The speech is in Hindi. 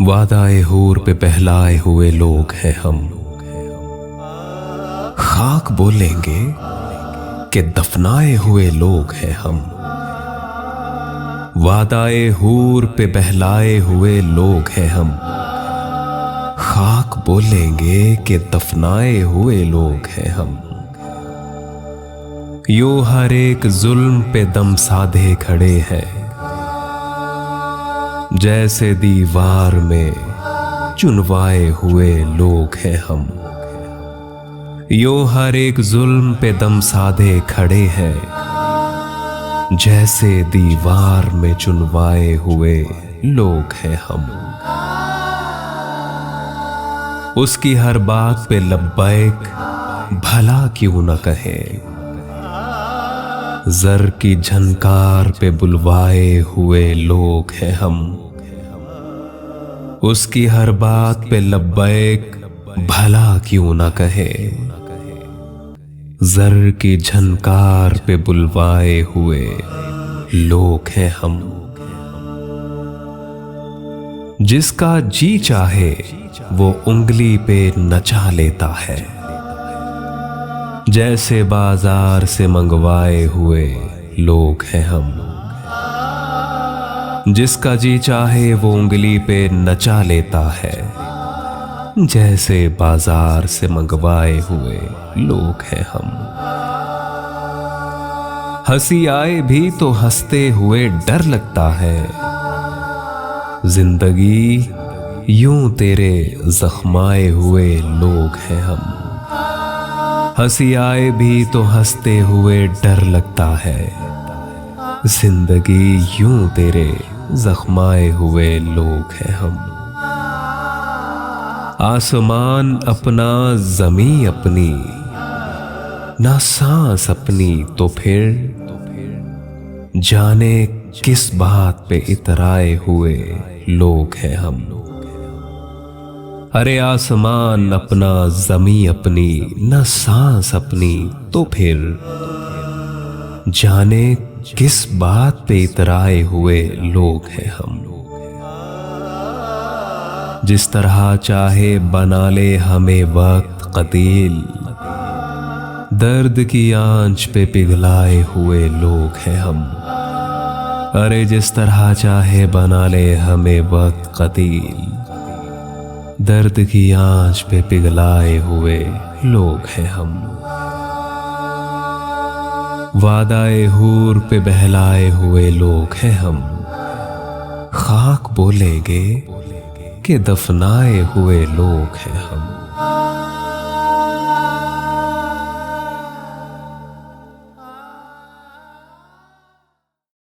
वादाए हूर पे बहलाए हुए लोग हैं हम। खाक बोलेंगे कि दफनाए हुए लोग हैं हम। वादाए हूर पे बहलाए हुए लोग हैं हम। खाक बोलेंगे कि दफनाए हुए लोग हैं हम। यूं हर एक जुल्म पे दम साधे खड़े हैं, जैसे दीवार में चुनवाए हुए लोग हैं हम। यूं हर एक जुल्म पे दम साधे खड़े हैं, जैसे दीवार में चुनवाए हुए लोग हैं हम। उसकी हर बात पे लब्बैक भला क्यों न कहें, जर की झनकार पे बुलवाए हुए लोग हैं हम। उसकी हर बात पे लब्बैक भला क्यों न कहे, जर की झनकार पे बुलवाए हुए लोग हैं हम। जिसका जी चाहे वो उंगली पे नचा लेता है, जैसे बाजार से मंगवाए हुए लोग हैं हम। जिसका जी चाहे वो उंगली पे नचा लेता है, जैसे बाजार से मंगवाए हुए लोग हैं हम। हंसी आए भी तो हंसते हुए डर लगता है, जिंदगी यूं तेरे जख्माए हुए लोग हैं हम। हंसी आए भी तो हंसते हुए डर लगता है, जिंदगी यूं तेरे जख्माए हुए लोग हैं हम। आसमान अपना जमी अपनी, ना सांस अपनी तो फिर जाने किस बात पे इतराए हुए लोग हैं हम। अरे आसमान अपना जमी अपनी, ना सांस अपनी तो फिर जाने किस बात पे इतराए हुए लोग हैं हम। जिस तरह चाहे बना ले हमें वक्त कतील, दर्द की आंच पे पिघलाए हुए लोग हैं हम। अरे जिस तरह चाहे बना ले हमें वक्त कतील, दर्द की आंच पे पिघलाए हुए लोग हैं हम। वादाए हूर पे बहलाए हुए लोग हैं हम। खाक बोलेंगे कि दफनाए हुए लोग हैं हम।